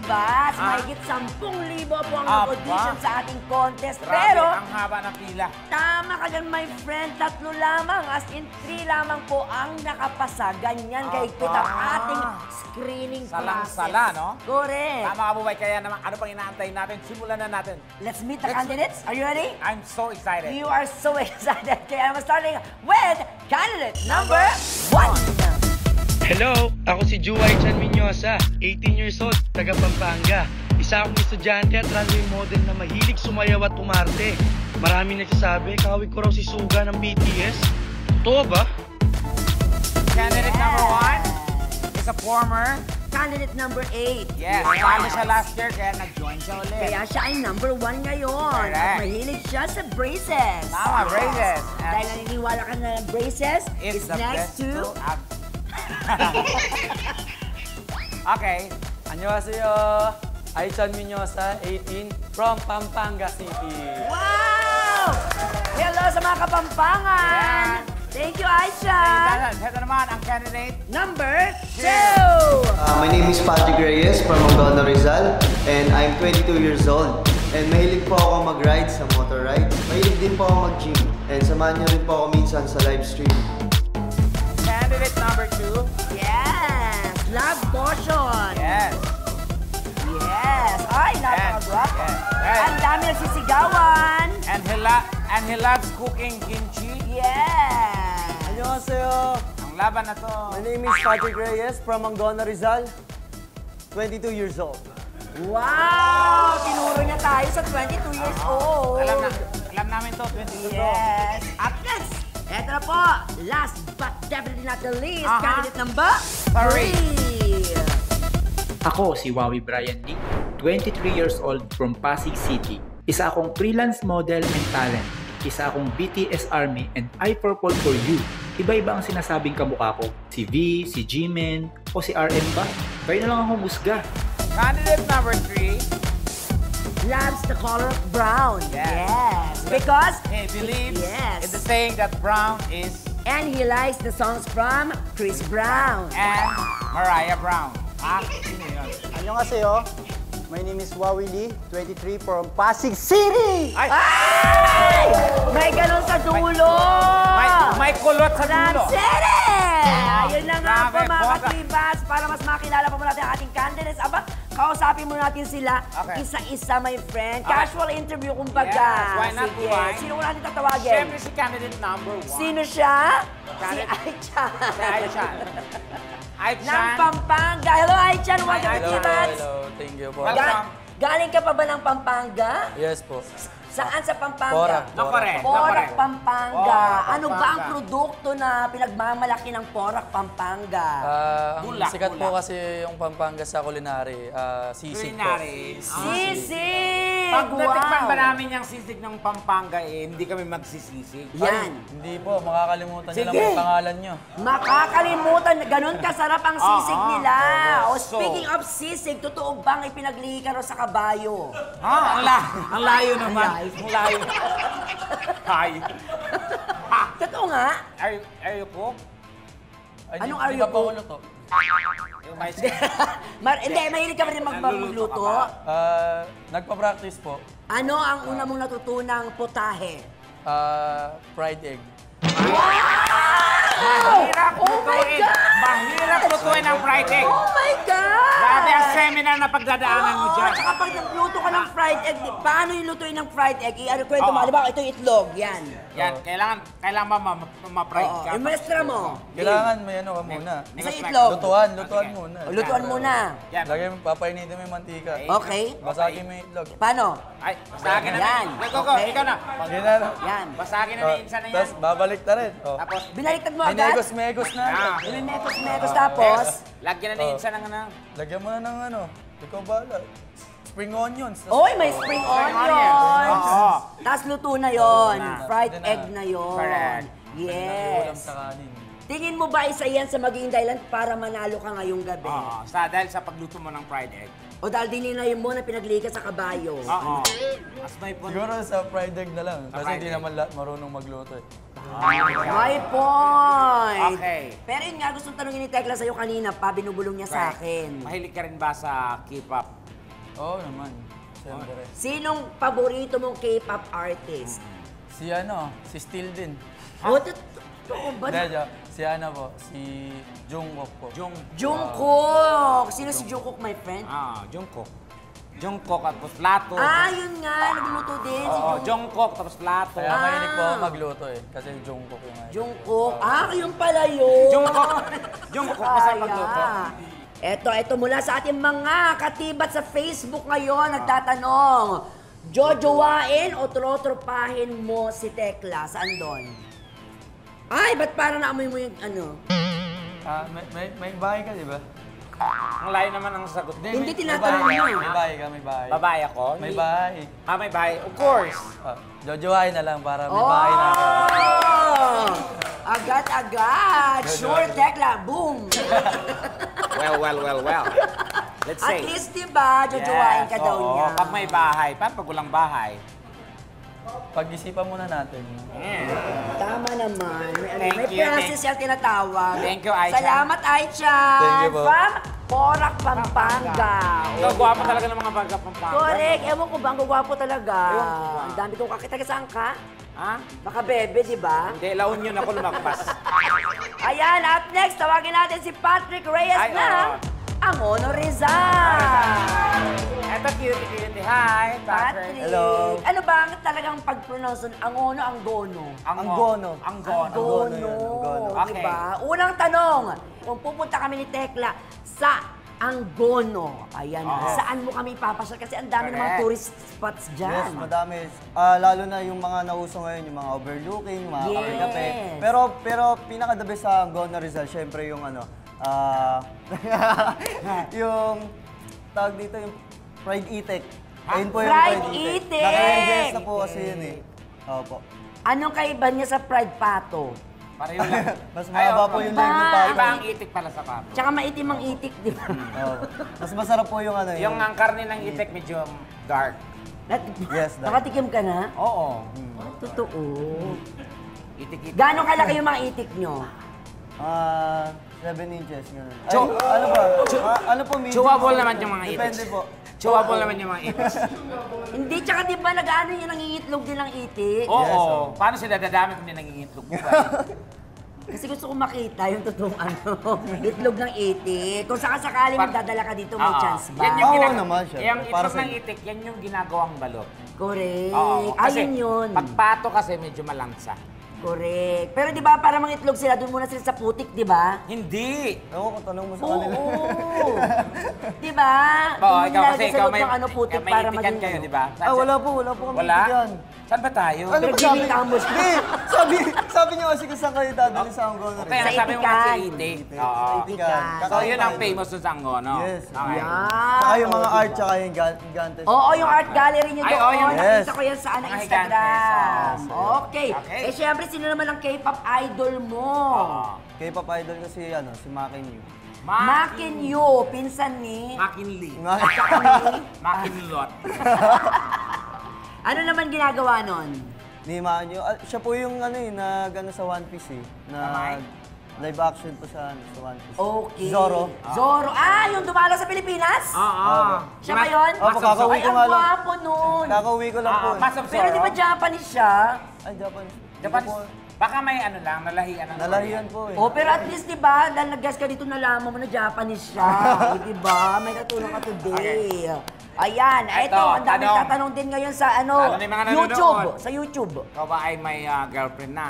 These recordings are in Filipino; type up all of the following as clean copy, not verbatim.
diba? Mahigit 10,000 po ang nag-audition sa ating contest. Pero, ang haba ng pila. tama ka dyan, my friend. 3 lamang, as in 3 lamang po ang nakapasa. Ganyan kahigpit ang ating screening process. Salang-sala, no? Correct. Tama ka, Bubay. Kaya naman, ano pang inaantay natin? Simulan na natin. Let's meet the candidates. Are you ready? I'm so excited. You are so excited. Kaya I'm starting with candidate number 1. Hello, ako si Juway Chan Minyosa, 18 years old, taga Pampanga. Isa akong estudyante at runway model na mahilig sumayaw at umarte. Maraming nagsasabi, kawig ko raw si Suga ng BTS. Totoo ba? Candidate number 1 is a former. Candidate number 8. Yes, talo siya last year kaya nag-join siya ulit. Kaya siya ay number 1 ngayon. Correct. At mahilig siya sa braces. Tama, braces. Dahil naniniwala ka na braces is the next best to... Okay. 안녕하세요. Aichan Minyosa, 18, from Pampanga City. Wow! Hello sa mga Kapampangan! Yeah. Thank you, Aisha! Ito naman ang candidate. Number 2! My name is Patrick Reyes from Angono, Rizal, and I'm 22 years old. And mahilig po ako mag-ride sa motor rides. Mahilig din po ako mag-gym. And samahan niyo rin po ako minsan sa live stream. Candidate number 2. Yes! Love Potion! Yes. Yes! Ay, napakagwapo! Yes. Ang dami nagsisigawan! And he loves cooking kimchi. Yes! 안녕하세요. Ang laban na to. My name is Patrick Reyes from Angono, Rizal, 22 years old. Wow! Tinuro niya tayo sa 22 years old. Alam namin to, 22 to. Yes! Up next! Eto na po, last but definitely not the least, candidate number 3. Ako si Wawi Brian Lee, 23 years old from Pasig City. Isa akong freelance model and talent. Isa akong BTS Army and I Purple for You. Iba-iba ang sinasabing kamukha ko. Si V, si Jimin, o si RM ba? Kayo na lang akong musga. Candidate number 3. Loves the color of brown. Yes. Because He believes Yes. in the saying that brown is and he likes the songs from Chris Brown. and Mariah Brown. Sino yun? 안녕하세요. My name is Wawi Lee, 23, from Pasig City. Ay! Ay! May ganun sa dulo! May kulot sa dulo. City! Ayun na nga po Grabe, mga bongga. katibas. Para mas makilala pa mo natin ang ating candidates. Aba, kausapin mo natin sila Okay. isa-isa, my friend. Okay. Casual interview kumbaga. Yes, why not, Sige. why? Sino mo natin tatawagin? Siyempre si candidate number 1. Sino siya? Si Candidate- Aichan. Si Aichan. Ng Aichan. Pampanga. Hello, Aichan. Welcome to Hello, Tibats. hello. Thank you po. Welcome. Galing ka pa ba ng Pampanga? Yes po. Saan sa Pampanga? Porac. Correct. Porac, Pampanga. Porac, Ano ba ang Pampanga. produkto na pinagmamalaki ng Porac, Pampanga? Ang Bulak, sikat po bulak. kasi yung Pampanga sa culinary, sisig po. Culinary. Sisig! Pag natikman ba Wow! namin yung sisig ng Pampanga, hindi kami magsisisig. Yan. Hindi po, makakalimutan nyo lang Sige. yung pangalan nyo. Makakalimutan, ganun kasarap ang sisig nila. O So- speaking of sisig, totoo bang ipinaglihi ka raw sa kabayo? Ang layo naman. Ang layo. Hi. Totoo nga? Are you cook? Ay, Anong di are ba you pa po? ulo to? Yung may Hindi, mahilig ka ba rin Nagluluto magluto? ka Nagpa-practice po. Ano ang una mong natutunang potahe? Fried egg. Mahirap Oh my lutuin. God! Mahirap lutuin ang fried egg. Oh my God! Grabe ang seminar na pagdadaanan mo dyan. Tsaka pag nagluto ka ng fried egg, paano yung lutuin ng fried egg? I-ano kwento mo, halimbawa ito yung itlog, yan. Yan, kailangan ma-fried Oo, ka. imestra mo. Kailangan may ano ka muna. Sa itlog. Lutuan Sige. muna. O, lutuan muna. Yan. Lagay mo, papainitin mo yung mantika. Okay. Basagin mo yung itlog. Paano? Ay, basagin na Yan. na. Go, Okay. ikaw na. Yan na. Yan. Basagin na ni Insa na yan. Tapos babalik na rin. Oh. Tapos, Binaliktad mo agad? Minegos-megos na. May mekos-mekos tapos? lagyan na ni Insa ng ano. Lagyan mo na ng ano. Ikaw bahala. Spring onions. Oy, may spring onions. onions. Oo. Tapos luto na yon. na. Fried Luto na. egg na yon. Correct. Ulam Yes. sa kanin. Tingin mo ba isa yan sa magiging dahilan para manalo ka ngayong gabi? Oo. Dahil sa pagluto mo ng fried egg. O dahil dininayin mo na pinaglihi ka sa kabayo? Oo. Mas may punto. Siguro sa fried egg na lang. Kasi fried hindi egg. naman marunong magluto eh. My point! Okay. Pero yun nga, gustong tanongin ni Tekla sa'yo kanina pa, binubulong niya sa akin. Mahilig ka rin ba sa K-pop? Oo naman. Siyempre. Sinong paborito mong K-pop artist? Si Steel din. O, totoo ba? Hindi, si si Jungkook po. Jungkook! Sino si Jungkook, my friend? Jungkook. Jungkook at tapos plato. Yun nga, nagluluto din si Oo, Jungkook tapos plato. Kaya mahilig po ako magluto eh. Kasi Jungkook yung idol. Jungkook. Yun pala yun. Jungkook masarap magluto. Eto mula sa ating mga katibat sa Facebook ngayon, nagtatanong, jojowain o trotropahin mo si Tekla? Saan doon? Ay, ba't parang naamoy mo yung ano? May bahay ka, di ba? Ang layo naman ang sagot. Hindi tinatanong mo. May bahay ka, may bahay. Babae ako? May bahay. May bahay. Of course. Jojowain na lang para may bahay na ako. Agad-agad! Sure, Tekla! Boom! Well. Let's At say. least, diba, jojowain ka daw niya. Pag may bahay. Pag walang bahay. Pag-isipan muna natin. Tama naman. Thank May you, process yan tinatawag. Thank you, Aichan. Salamat, Aichan. Thank you po. From Porac, Pampanga. Ikaw, gwapo talaga ng mga baga Pampanga. Correct. Ewan ko ba, ang gwapo talaga. Ang dami kong kakita. Saan ka? Baka bebe, di ba? Hindi, La Union ako lumagpas. Ayan, up next, tawagin natin si Patrick Reyes Ay, na Angono Rizal. Eto, cutie. Hi, Patrick. Hello. Ano ba ang talagang pag-pronounce nun? Angono, Anggono? Anggono. Anggono. Okay. Diba? Unang tanong, kung pupunta kami ni Tekla sa Anggono, ayan, saan mo kami ipapasyal? Kasi ang dami ng mga Correct. tourist spots Yes, dyan. madami. Lalo na yung mga nauso ngayon, yung mga overlooking, yung mga Yes. kape-kape. Pero pinaka-the best sa Angono Rizal, syempre yung yung tawag dito, yung fried itik. Ayun po yung Fried fried itik. itik! Naka-ingest na po kasi yun eh. Opo. Anong kaiba niya sa fried pato? Pareho lang. Mas mahaba po yung leg ng Iba pato. ang itik pala sa pato. Tsaka maitim ang itik, di ba? Oo. Mas masarap po yung ano Yung ang karne ng itik medyo dark. Yes, Nakatikim ka na? Oo. Totoo. Itik-itik. Gano'ng kalaki yung mga itik nyo? 7 inches, gano'n. Chu- Ano ba? Ano po, medium? Chewable naman yung mga itik. Depende po. Chewable naman yung mga itik. Hindi, tsaka di ba nag-ano yung nangingitlog din ng itik? Oo. Paano sila dadami kung nangingitlog mo ba? Kasi gusto kong makita yung totoong itlog ng itik. Kung sakasakali magdadala ka dito, may chance ba? Yan yung Oo naman siya. Yung Para itlog sa- ng itik, yan yung ginagawang balot. Correct. Oo. Kasi Ayun yun. pagpato kasi medyo malansa. Correct. Pero di ba para mga itlog sila, doon muna sila sa putik, di ba? Hindi. Oo, kung tanong mo sa Oo. kanila. Di ba? Oo, Doon ikaw nilalagay kasi sa ikaw loob may, ng putik may para itikan maging kayo, ano. di ba? Wala po kami Wala? itikan. Saan ba tayo? Ano Pero ba sabi? ginitamo siya. Hindi, sabi niyo kasi kung saan kayo dadali sa Angono Kaya Sa sabi mo nga si itikan. itik. Sa Oo. itikan. So yun ang famous dun sa Angono. Yes. Okay. Saka yung mga art, tsaka yung gigantes. Oo, yung art gallery niyo Ay, doon. oo, yung- Nakita Yes. ko yan sa Mga Instagram. higantes, Okay. Okay. Eh, syempre, sino naman ang K-pop idol mo? K-pop idol kasi si Makin Yu. Makin Yu, pinsan ni... Makinli. Makinlot. Ano naman ginagawa nun? Ni Makin Yu. Siya po yung nag sa One Piece eh. Kamay? Live action po sa One Piece. Okay. Zoro. Zoro. Yung dumalo sa Pilipinas? Oo. Siya ba yun? Opo, kakauwi Ay, ko ang nga lang. gwapo nun. Kakauwi ko lang po. eh. Mas of Pero di ba Zoro? Japanese siya? Ay, Japan. Japan, Hindi po. baka may ano lang, nalahian ng Nalahiyan po eh. Oh, pero at least, di ba, dahil nag-guess ka dito, nalaman mo na Japanese siya. Di ba? May natulong ka today. Ayan, Ito, eto, ang dami tanong. tatanong din ngayon sa Lalo na yung mga nanonood. YouTube. Sa YouTube. Ikaw ba ay may girlfriend na?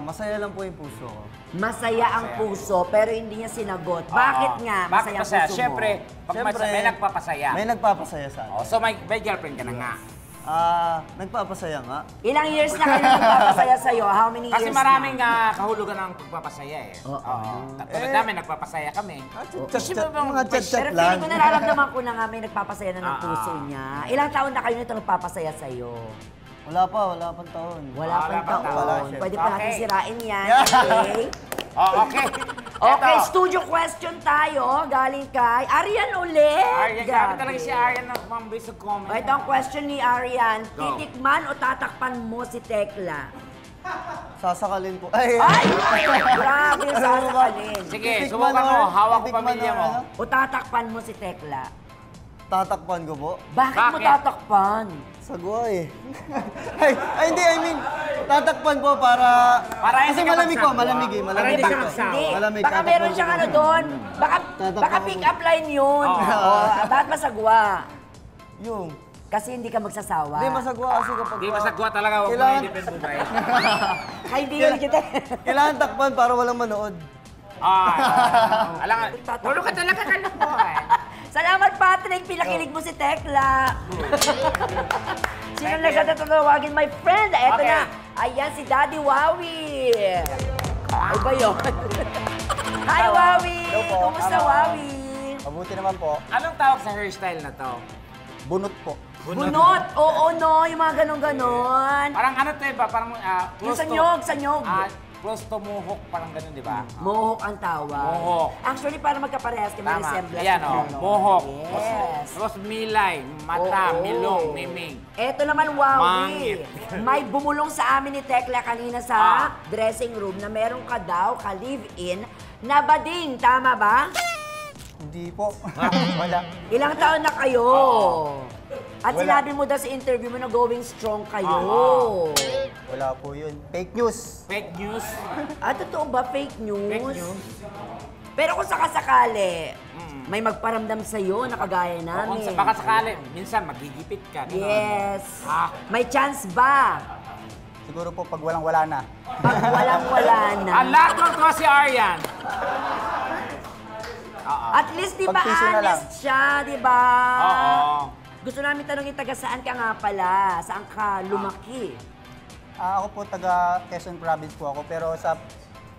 Masaya lang po yung puso ko. Masaya ang puso, pero hindi niya sinagot. Bakit Oo. nga Bakit masaya ang masaya? puso mo? Siyempre, pag may nagpapasaya. May nagpapasaya sa Oh, akin. so may girlfriend ka na nga. Nagpapasaya nga. Ilang years na kayo nagpapasaya sa'yo? How many Kasi years maraming na? kahulugan ng pagpapasaya eh. Oo. Tulad namin, nagpapasaya kami. Chat-chat, mga chat-chat Pero lang. feeling ko nararamdaman ko na nga may nagpapasaya na ng puso Ah. niya. Ilang taon na kayo nito nagpapasaya sa'yo? Wala pang taon. Wala pang pang taon. taon. Wala, Pwede pa natin Okay. sirain yan. Okay? Oh, okay. Okay, Eto. studio question tayo. Galing kay Arian ulit. Aryan, grabe talaga si Aryan na mambay sa comment. Ito ang question ni Arian. Go. Titikman o tatakpan mo si Tekla? Sasakalin po. Ay! Ay! Grabe yung sasakalin. Sige, Titikman subukan mo. or- Hawak ko titikman pamilya or mo. ano? O tatakpan mo si Tekla? Tatakpan ko po. Bakit mo Bakit? tatakpan? Sagwa eh. Hindi, I mean, tatakpan po para... Para kasi hindi ka malamig po, magsagwa. malamig eh. Para Malamig hindi po. siya magsawa. Hindi. Malamig, Baka tatakpan meron ko siyang po. ano doon. Baka Tatakpan pick ko. up line yun. Oo. Bakit masagwa? Yung... Kasi hindi ka magsasawa. Hindi, masagwa kasi kapag... Hindi masagwa talaga, huwag mo Kailangan- na-depend mo ba Kaibigan kita. Kailangan takpan para walang manood. Alam nga, tulo ka talaga ka na po eh. Salamat, Patrick. Pinakilig mo si Tekla. Sino nagtatawagin? My friend. Eto Okay. na. Ayan, si Daddy Wawi. Ay ba yun? Hi, Wawi. Hello po. Kumusta, Hello. Wawi? Mabuti naman po. Anong tawag sa hairstyle na to? Bunot po. Bunot. Oo, no. Yung mga ganon-ganon. Parang ano to eh ba? Parang Yung close sa nyog. close to mohawk, parang ganun, di ba? Mohawk ang tawag. Mohawk. Actually, para magkaparehas kami Tama. resemblance. Ayan ng o, ano. mohawk. Yes. Tapos milay, mata, Oo. milong, miming. Eto naman, Wawi. Mangit. May bumulong sa amin ni Tekla kanina sa dressing room na meron ka daw, ka-live-in, na bading. Tama ba? Hindi po. Wala. Ilang taon na kayo? At Wala. sinabi mo daw sa interview mo na going strong kayo. Wala po yun. Fake news. Fake news. Totoo ba? Fake news? Fake news. Pero kung sakasakali, may magparamdam sa'yo na kagaya namin. Baka sakali, minsan magigipit ka. ganun. Yes. Ah. May chance ba? Siguro po pag walang-wala na. Pag walang-wala na. Ang lahat ko si Aryan. At least, di ba, Pag-piso na lang. honest siya, di ba? Oo. Gusto namin tanongin, taga saan ka nga pala? Saan ka lumaki? Ako po taga Quezon Province po ako, pero sa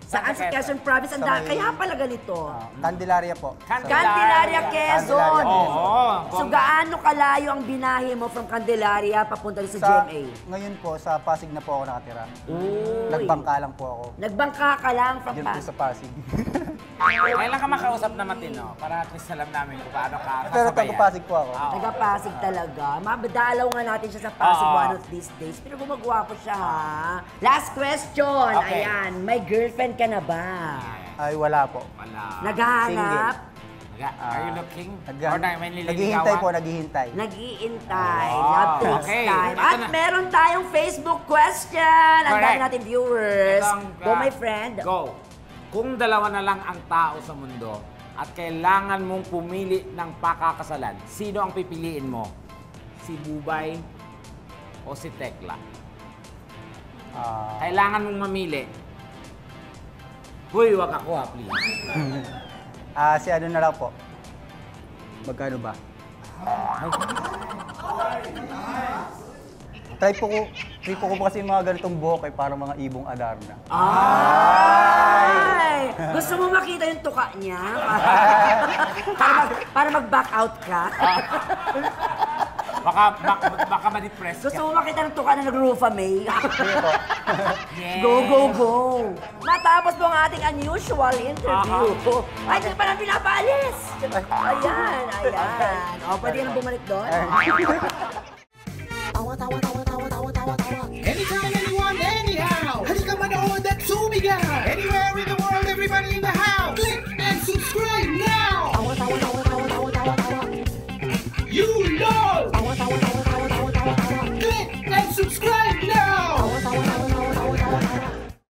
Saan sa Quezon Province? Sa may- Kaya pala ganito. Candelaria po. Candelaria, Quezon. Oo. So, gaano kalayo ang binahe mo from Candelaria papunta rin sa Sa, GMA? ngayon po, sa Pasig na po ako nakatira. Uy. Nagbangka lang po ako. Nagbangka ka lang from Diyan po sa Pasig. Kailan ka makausap na matino? Para at least alam namin kung paano ka Pero kasabayan. taga-Pasig po ako. Oo. Taga-Pasig talaga. Mabadalaw nga natin siya sa Pasig Oo. one of these days. Pero gumagwapo siya, ha? Last question. Okay. Ayan. May girlfriend ka na ba? Ay, wala po. Wala. Naghahanap? Are you looking? Nag- Or may naghihintay po, naghihintay. Nag-iintay. Oh, Love takes okay. time. Ito At na. meron tayong Facebook question. Ang dami Correct. natin viewers. Ito ang, Go, my friend. Go. Kung dalawa na lang ang tao sa mundo at kailangan mong pumili ng pakakasalan, sino ang pipiliin mo? Si Bubay o si Tekla? Kailangan mong mamili. Huy, wag ako ha, please. Si ano na lang po. Magkano ba? Try po ko kasi mga ganitong buhok ay parang mga ibong alarm na. Ay! Gusto mo makita yung tuka niya? Para mag-back out ka? Baka ma-depress Gusto ka. mo makita ng tuka na nag-Rufa May? Sige po. Yes. Go, go, go! Matapos po ang ating unusual interview. Ay, hindi pa lang pinapaalis! Ayan, ayan. O, pwede ka na bumalik doon? Anytime, anyone, anyhow. Halika manood at sumigaw. Anywhere in the